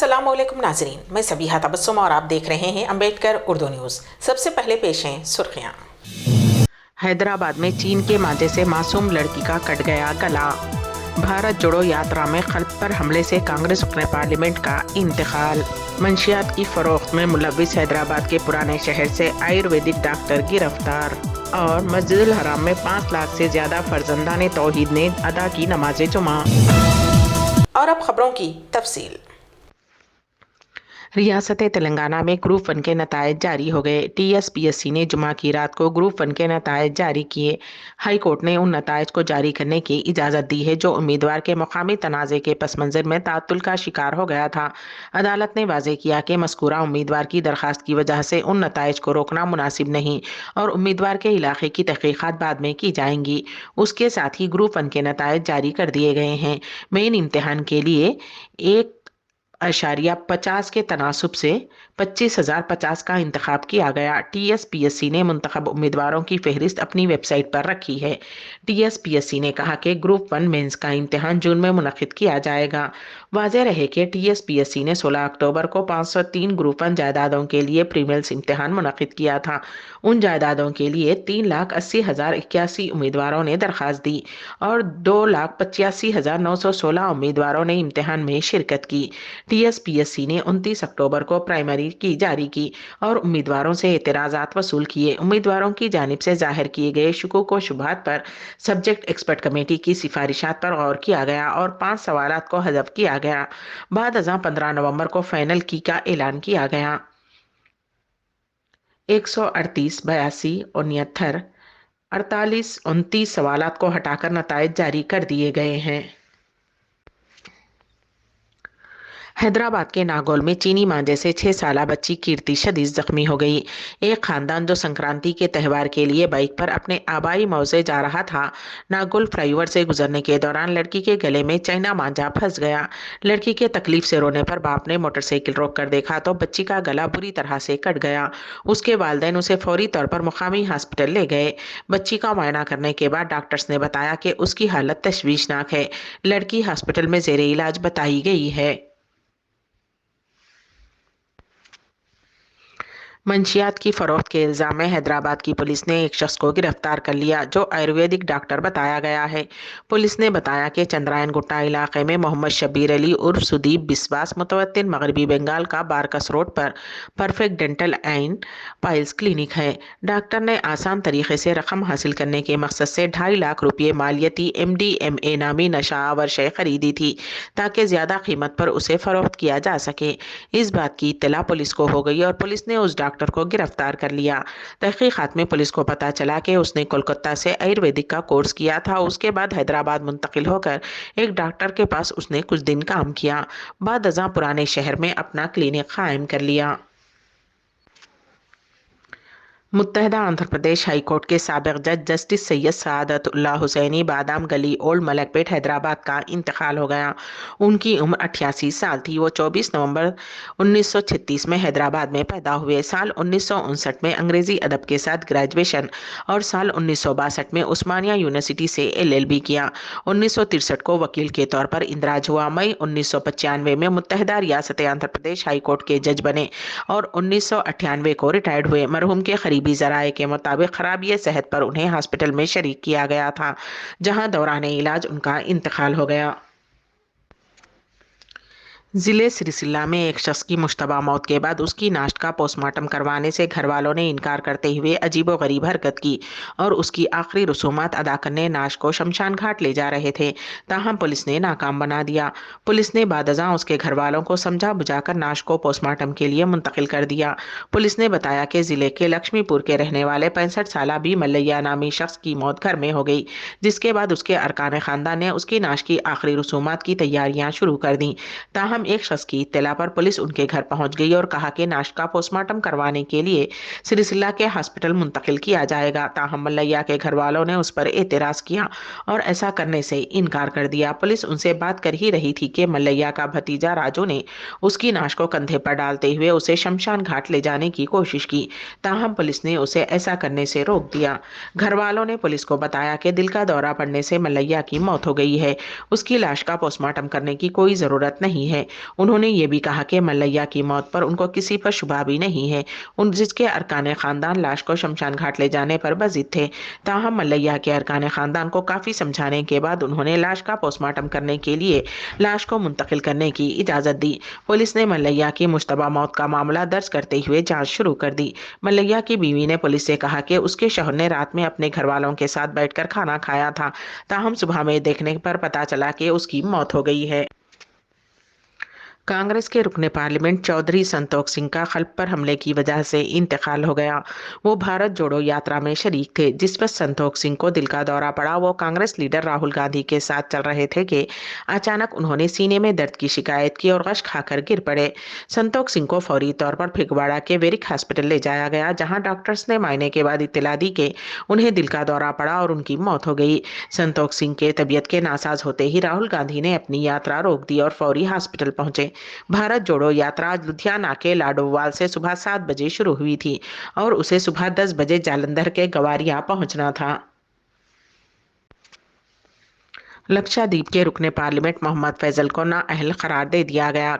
अस्सलाम वालेकुम नाजरीन, मैं सबीहा तबस्सुम और आप देख रहे हैं अम्बेडकर उर्दू न्यूज़। सबसे पहले पेश हैं सुर्खियाँ। हैदराबाद में चीन के मांझे से मासूम लड़की का कट गया गला। भारत जोड़ो यात्रा में खल्क पर हमले से कांग्रेस रुकने पार्लियामेंट का इंतकाल। मंशियात की फरोख्त में मुलविस हैदराबाद के पुराने शहर से आयुर्वेदिक डॉक्टर गिरफ्तार। और मस्जिदुल हराम में 5 लाख से ज्यादा फर्जंदाने तौहीद ने अदा की नमाज जुमा। और अब खबरों की तफसील। रियासत तेलंगाना में ग्रुप 1 के नतायज जारी हो गए। TSPSC ने जुमा की रात को ग्रुप 1 के नतायज जारी किए। हाई कोर्ट ने उन नतायज को जारी करने की इजाज़त दी है जो उम्मीदवार के मुकामी तनाज़े के पस मंज़र में तातुल का शिकार हो गया था। अदालत ने वाज़ेह किया कि मज़कूरा उम्मीदवार की दरख्वास्त की वजह से उन नतायज को रोकना मुनासिब नहीं और उम्मीदवार के इलाके की तहकीक़ात बाद में की जाएंगी। उसके साथ ही ग्रुप 1 के नतायज जारी कर दिए गए हैं। मेन इम्तिहान के लिए 1.50 के तनासुब से 25,050 का इंतखाब किया गया। TSPSC ने मुंतखब उम्मीदवारों की फहरिस्त अपनी वेबसाइट पर रखी है। TSPSC ने कहा कि ग्रुप 1 मेंस का इम्तिहान जून में मुनक्किद किया जाएगा। वाज़ेह रहे कि TSPSC ने 16 अक्टूबर को 503 ग्रुप 1 जायदादों के लिए प्रीमेल्स इम्तिहान मुनक्किद किया था। उन जायदादों के लिए 3,80,081 उम्मीदवारों ने दरख्वास्त दी और 2,85,916 उम्मीदवारों ने इम्तिहान में शिरकत की। TSPSC ने 29 अक्टूबर को प्राइमरी की जारी की और उम्मीदवारों से एतराज़ात वसूल किए। उम्मीदवारों की जानिब से जाहिर किए गए शुकूक व शुबहात पर सब्जेक्ट एक्सपर्ट कमेटी की सिफारिशात पर गौर किया गया और 5 सवालात को हज़फ किया गया। बाद अज़ां 15 नवंबर को फाइनल की का ऐलान किया गया। 138, 82 और 69, 48, 29 सवालात को हटाकर नतायज जारी कर दिए गए हैं। हैदराबाद के नागौल में चीनी मांझे से 6 साला बच्ची कीर्ति शदीद जख्मी हो गई। एक खानदान जो संक्रांति के त्यौहार के लिए बाइक पर अपने आबाई मौजे जा रहा था, नागौल फ्लाईओवर से गुजरने के दौरान लड़की के गले में चाइना मांझा फंस गया। लड़की के तकलीफ से रोने पर बाप ने मोटरसाइकिल रोक कर देखा तो बच्ची का गला बुरी तरह से कट गया। उसके वालिदैन उसे फौरी तौर पर मुकामी हॉस्पिटल ले गए। बच्ची का मुआयना करने के बाद डॉक्टर्स ने बताया कि उसकी हालत तशवीशनाक है। लड़की हॉस्पिटल में जेर इलाज बताई गई है। मंशियात की फरोख्त के इल्ज़ाम में हैदराबाद की पुलिस ने एक शख्स को गिरफ्तार कर लिया जो आयुर्वेदिक डॉक्टर बताया गया है। पुलिस ने बताया कि चंद्रायन गुट्टा इलाके में मोहम्मद शब्बीर अली उर्फ सुदीप बिस्वास मुतवत्तिन मगरबी बंगाल का बारकस रोड पर perfect dental and piles clinic है। डॉक्टर ने आसान तरीके से रकम हासिल करने के मकसद से 2.5 लाख रुपये मालियती MDMA नामी नशा आवर शय खरीदी थी ताकि ज्यादा कीमत पर उसे फरोख्त किया जा सके। इस बात की इत्तला पुलिस को हो गई और पुलिस ने उस डॉक्टर को गिरफ्तार कर लिया। तहकीकात में पुलिस को पता चला कि उसने कोलकाता से आयुर्वेदिक का कोर्स किया था। उसके बाद हैदराबाद मुंतकिल होकर एक डॉक्टर के पास उसने कुछ दिन काम किया। बाद अज़ां पुराने शहर में अपना क्लिनिक कायम कर लिया। मुत्तहदा आंध्र प्रदेश हाई कोर्ट के साबिक जज जस्टिस सैयद सआदतुल्लाह हुसैनी बादाम गली ओल्ड मलकपेट हैदराबाद का इंतकाल हो गया। उनकी उम्र 88 साल थी। वो 24 नवंबर 1936 में हैदराबाद में पैदा हुए। साल 1959 में अंग्रेजी अदब के साथ ग्रेजुएशन और साल 1962 में उस्मानिया यूनिवर्सिटी से LLB किया। 1963 को वकील के तौर पर इंदराज हुआ। मई 1995 में मुत्तहदा रियासत आंध्र प्रदेश हाई कोर्ट के जज बने और 1998 को रिटायर्ड हुए। मरहूम के करीबी ज़राए के मुताबिक खराबी सेहत पर उन्हें हॉस्पिटल में शरीक किया गया था, जहां दौरान इलाज उनका इंतकाल हो गया। जिले सिरसिल्ला में एक शख्स की मुश्तबा मौत के बाद उसकी नाश्त का पोस्टमार्टम करवाने से घर वालों ने इनकार करते हुए अजीबोगरीब हरकत की और उसकी आखिरी रसूमात अदा करने नाश को शमशान घाट ले जा रहे थे। ताहम पुलिस ने नाकाम बना दिया। पुलिस ने बादअज़ां उसके घर वालों को समझा बुझाकर नाश को पोस्टमार्टम के लिए मुंतकिल कर दिया। पुलिस ने बताया कि जिले के लक्ष्मीपुर के रहने वाले 65 साला बी मल्लैया नामी शख्स की मौत घर में हो गई, जिसके बाद उसके अरकान खानदान ने उसकी नाश की आखिरी रसूमात की तैयारियां शुरू कर दी। ताहम एक शख्स की इत्तला पर पुलिस उनके घर पहुंच गई और कहा कि नाश का पोस्टमार्टम करवाने के लिए सिरसिल्ला के हॉस्पिटल मुंतकिल किया जाएगा। ताहम मल्लैया के घर वालों ने उस पर एतराज किया और ऐसा करने से इनकार कर दिया। पुलिस उनसे बात कर ही रही थी कि मल्लैया का भतीजा राजू ने उसकी नाश को कंधे पर डालते हुए उसे शमशान घाट ले जाने की कोशिश की। ताहम पुलिस ने उसे ऐसा करने से रोक दिया। घर वालों ने पुलिस को बताया कि दिल का दौरा पड़ने से मल्लैया की मौत हो गई है। उसकी लाश का पोस्टमार्टम करने की कोई जरूरत नहीं है। उन्होंने ये भी कहा कि मल्लैया की मौत पर उनको किसी पर शुबा भी नहीं है, उन जिसके अरकान खानदान लाश को शमशान घाट ले जाने पर बजिद थे। ताहम मल्लैया के अरकान खानदान को काफी समझाने के बाद उन्होंने लाश का पोस्टमार्टम करने के लिए लाश को मुंतकिल करने की इजाजत दी। पुलिस ने मल्लैया की मुश्तबा मौत का मामला दर्ज करते हुए जांच शुरू कर दी। मल्लैया की बीवी ने पुलिस से कहा कि उसके शौहर ने रात में अपने घर वालों के साथ बैठकर खाना खाया था। ताहम सुबह में देखने पर पता चला कि उसकी मौत हो गई है। कांग्रेस के रुकने पार्लियामेंट चौधरी संतोख सिंह का खल्ब पर हमले की वजह से इंतकाल हो गया। वो भारत जोड़ो यात्रा में शरीक थे, जिस पर संतोख सिंह को दिल का दौरा पड़ा। वो कांग्रेस लीडर राहुल गांधी के साथ चल रहे थे कि अचानक उन्होंने सीने में दर्द की शिकायत की और गश खाकर गिर पड़े। संतोख सिंह को फौरी तौर पर फिगवाड़ा के वेरिक हॉस्पिटल ले जाया गया, जहां डॉक्टर्स ने मायने के बाद इत्तला दी कि उन्हें दिल का दौरा पड़ा और उनकी मौत हो गई। संतोख सिंह के तबीयत के नासाज होते ही राहुल गांधी ने अपनी यात्रा रोक दी और फौरी हॉस्पिटल पहुंचे। भारत जोड़ो यात्रा आज लुधियाना के लाडोवाल से सुबह 7 बजे शुरू हुई थी और उसे सुबह 10 बजे जालंधर के गवारिया पहुंचना था। लक्षद्वीप के रुकने पार्लियामेंट मोहम्मद फैजल को नाअहल करार दे दिया गया।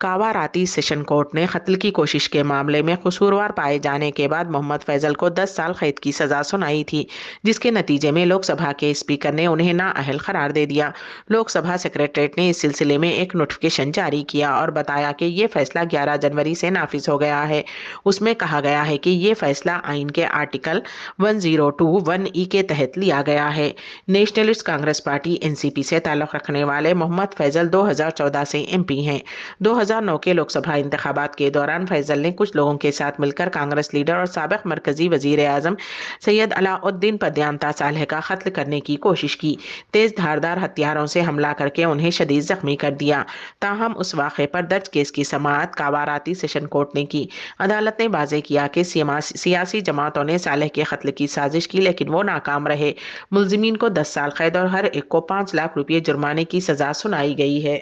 कावाराती सेशन कोर्ट ने कत्ल की कोशिश के मामले में कसूरवार पाए जाने के बाद मोहम्मद फैजल को 10 साल कैद की सजा सुनाई थी, जिसके नतीजे में लोकसभा के स्पीकर ने उन्हें नाअहल करार दे दिया। लोकसभा सेक्रेटरीट ने इस सिलसिले में एक नोटिफिकेशन जारी किया और बताया कि ये फैसला 11 जनवरी से नाफिज हो गया है। उसमें कहा गया है कि ये फैसला आइन के आर्टिकल 1021 के तहत लिया गया है। नेशनलिस्ट कांग्रेस पार्टी एनसीपी से ताल्लुक रखने वाले मोहम्मद फैजल 2014 से एमपी हैं। 2009 के लोकसभा इंतखाबात के दौरान फैजल ने कुछ लोगों के साथ मिलकर कांग्रेस लीडर और साबिक मरकजी वजीर आजम सैयद अलाउद्दीन पदयांता सालेह का कत्ल करने की कोशिश की। तेज धारदार हथियारों से हमला करके उन्हें शदीद जख्मी कर दिया। ताहम उस वाक़े पर दर्ज केस की समाअत कावाराती सेशन कोर्ट ने की। अदालत ने वाज़ेह किया कि सियासी जमातों ने सालेह के कत्ल की साजिश की, लेकिन वो नाकाम रहे। मुलजिमीन को 10 साल कैद और हर एक को 5 लाख रुपये जुर्माने की सजा सुनाई गई है।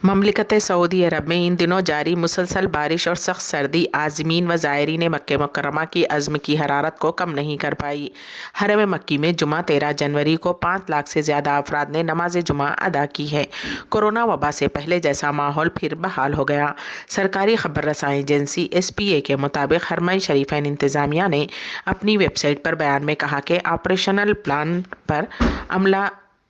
ममलिकत सऊदी अरब में इन दिनों जारी मुसलसल बारिश और सख्त सर्दी आज़मीन व ज़ायरीन मक्के मुकर्रमा की अज़्म की हरारत को कम नहीं कर पाई। हरम मक्की में जुमा 13 जनवरी को 5 लाख से ज़्यादा अफराद ने नमाज जुमा अदा की है। कोरोना वबा से पहले जैसा माहौल फिर बहाल हो गया। सरकारी खबर रसाई एजेंसी SPA के मुताबिक हरमैन शरीफैन इंतज़ामिया ने अपनी वेबसाइट पर बयान में कहा कि ऑपरेशनल प्लान पर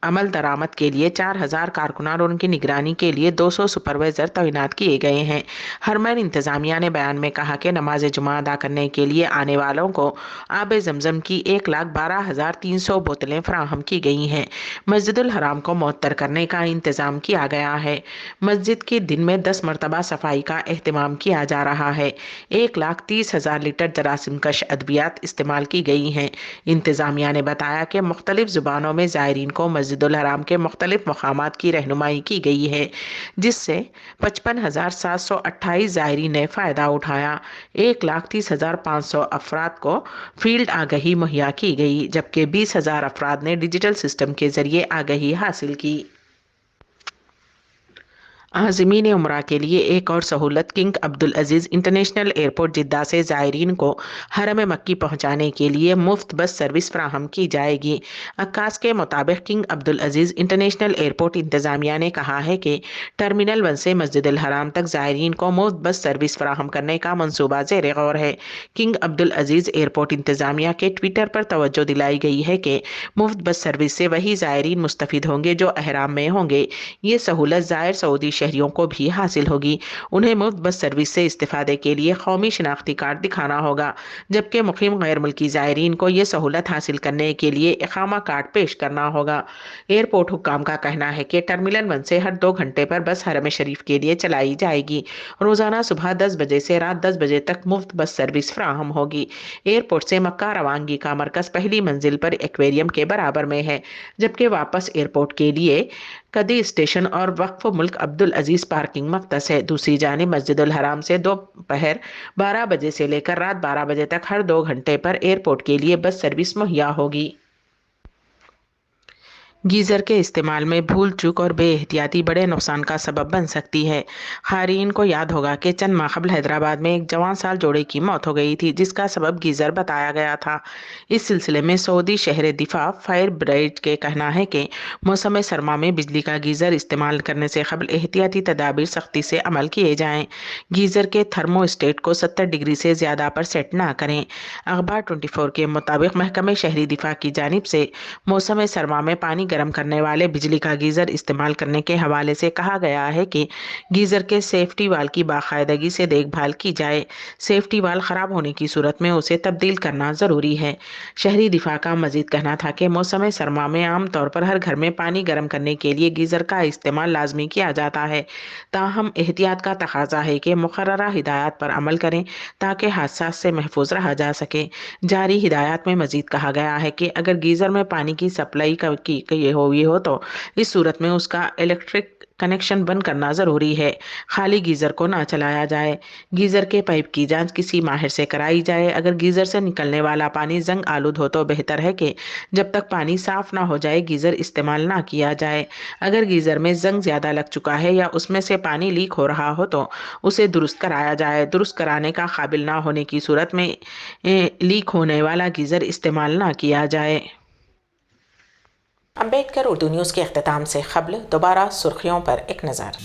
अमल दरामद के लिए 4000 कारकुनान और उनकी निगरानी के लिए 200 सुपरवाइजर तैनात किए गए हैं। हरमैन इंतजामिया ने बयान में कहा कि नमाज जुमा अदा करने के लिए आने वालों को आब जमजम की 1,12,300 बोतलें फराहम की गई हैं। मस्जिदुल हराम को मुअत्तर करने का इंतजाम किया गया है। मस्जिद की दिन में 10 मरतबा सफाई का एहतमाम किया जा रहा है। 1,30,000 लीटर जरासीम कश अद्वियात इस्तेमाल की गई हैं। इंतजामिया ने बताया कि मुख्तलिफ जुबानों में ज़ायरीन को मस्जिदुल हराम के मुख्तलिफ मकामात की रहनुमाई की गई है, जिससे 55,728 ज़ायरीन ने फ़ायदा उठाया। 1,30,500 अफराद को फील्ड आगही मुहैया की गई, जबकि 20,000 अफराद ने डिजिटल सिस्टम के ज़रिए आगही हासिल की। आज़मीन उम्रा के लिए एक और सहूलत। King Abdul Aziz international airport Jeddah से ज़ायरीन को हरम मक्की पहुंचाने के लिए मुफ्त बस सर्विस फराहम की जाएगी। अक्कास के मुताबिक King Abdul Aziz international airport इंतज़ामिया ने कहा है कि टर्मिनल 1 से मस्जिदुल हराम तक ज़ायरीन को मुफ्त बस सर्विस फराहम करने का मनसूबा ज़ेर गौर है। किंग अब्दुल अजीज़ एयरपोर्ट इंतज़ामिया के ट्विटर पर तवज्जो दिलाई गई है कि मुफ्त बस सर्विस से वही ज़ायरीन मुस्तफ़िद होंगे जो अहराम में होंगे। ये सहूलत ज़ायर सऊदी शहरियों को भी हासिल होगी। उन्हें मुफ्त बस सर्विस से इस्तिफादे के लिए कौमी शनाख्ती कार्ड दिखाना होगा, जबकि मुकीम गैर मुल्की ज़ायरीन को ये सहूलत हासिल करने के लिए इकामा कार्ड पेश करना होगा। एयरपोर्ट हुक्काम का कहना है कि टर्मिनल 1 से हर 2 घंटे पर बस हरम शरीफ के लिए चलाई जाएगी। रोज़ाना सुबह 10 बजे से रात 10 बजे तक मुफ्त बस सर्विस फराहम होगी। एयरपोर्ट से मक्का रवानगी का मरकज़ पहली मंजिल पर एक्वेरियम के बराबर में है, जबकि वापस एयरपोर्ट के लिए कदी स्टेशन और वक्फ मुल्क अब्दुल अजीज पार्किंग मख्तस है। दूसरी जानिब मस्जिदुल हराम से दोपहर 12 बजे से लेकर रात 12 बजे तक हर 2 घंटे पर एयरपोर्ट के लिए बस सर्विस मुहैया होगी। गीज़र के इस्तेमाल में भूल चूक और बेएहतियाती बड़े नुकसान का सबब बन सकती है। क़ारीन को याद होगा कि चंद माह कबल हैदराबाद में एक जवान साल जोड़े की मौत हो गई थी, जिसका सबब गीज़र बताया गया था। इस सिलसिले में सऊदी शहर दिफा फायर ब्रिगेड के कहना है कि मौसम सरमा में बिजली का गीज़र इस्तेमाल करने से कबल एहतियाती तदाबीर सख्ती से अमल किए जाएँ। गीज़र के थर्मोस्टेट को 70 डिग्री से ज़्यादा पर सेट ना करें। अखबार 24 के मुताबिक महकमे शहरी दिफा की जानिब से मौसम सरमा में पानी गर्म करने वाले बिजली का गीज़र इस्तेमाल करने के हवाले से कहा गया है कि गीज़र के सेफ्टी वाल की बाकायदगी से देखभाल की जाए। सेफ्टी वाल ख़राब होने की सूरत में उसे तब्दील करना ज़रूरी है। शहरी दिफा का मजीद कहना था कि मौसम सरमा में आम तौर पर हर घर में पानी गर्म करने के लिए गीज़र का इस्तेमाल लाजमी किया जाता है। ताहम एहतियात का तकाजा है कि मुकर्ररा हिदायत पर अमल करें ताकि हादसा से महफूज रहा जा सके। जारी हिदायत में मजीद कहा गया है कि अगर गीज़र में पानी की सप्लाई की हुई हो तो इस सूरत में उसका इलेक्ट्रिक कनेक्शन बंद करना ज़रूरी है। खाली गीज़र को ना चलाया जाए। गीज़र के पाइप की जांच किसी माहिर से कराई जाए। अगर गीज़र से निकलने वाला पानी जंग आलूद हो तो बेहतर है कि जब तक पानी साफ ना हो जाए गीज़र इस्तेमाल ना किया जाए। अगर गीज़र में जंग ज़्यादा लग चुका है या उसमें से पानी लीक हो रहा हो तो उसे दुरुस्त कराया जाए। दुरुस्त कराने का काबिल ना होने की सूरत में लीक होने वाला गीज़र इस्तेमाल ना किया जाए। अम्बेडकर उर्दू न्यूज़ के अख्ताम से क़ब्ल दोबारा सुर्खियों पर एक नज़र।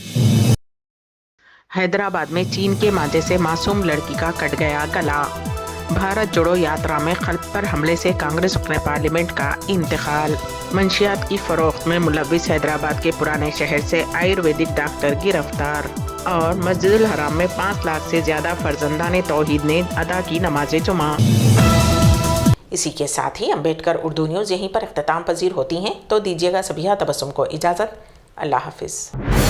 हैदराबाद में चीन के मांझे से मासूम लड़की का कट गया गला। भारत जोड़ो यात्रा में क़ल्ब पर हमले से कांग्रेस रुकने पार्लियामेंट का इंतकाल। मंशियात की फरोख्त में मुलव्विस हैदराबाद के पुराने शहर से आयुर्वेदिक डॉक्टर गिरफ्तार। और मस्जिदुल हराम में 5 लाख से ज़्यादा फर्जंदान तौहीद ने अदा की नमाज जुमा। इसी के साथ ही अम्बेडकर उर्दू न्यूज़ यहीं पर इख्तिताम पजीर होती हैं, तो दीजिएगा सबिहा तबस्सुम को इजाज़त। अल्लाह हाफिज़।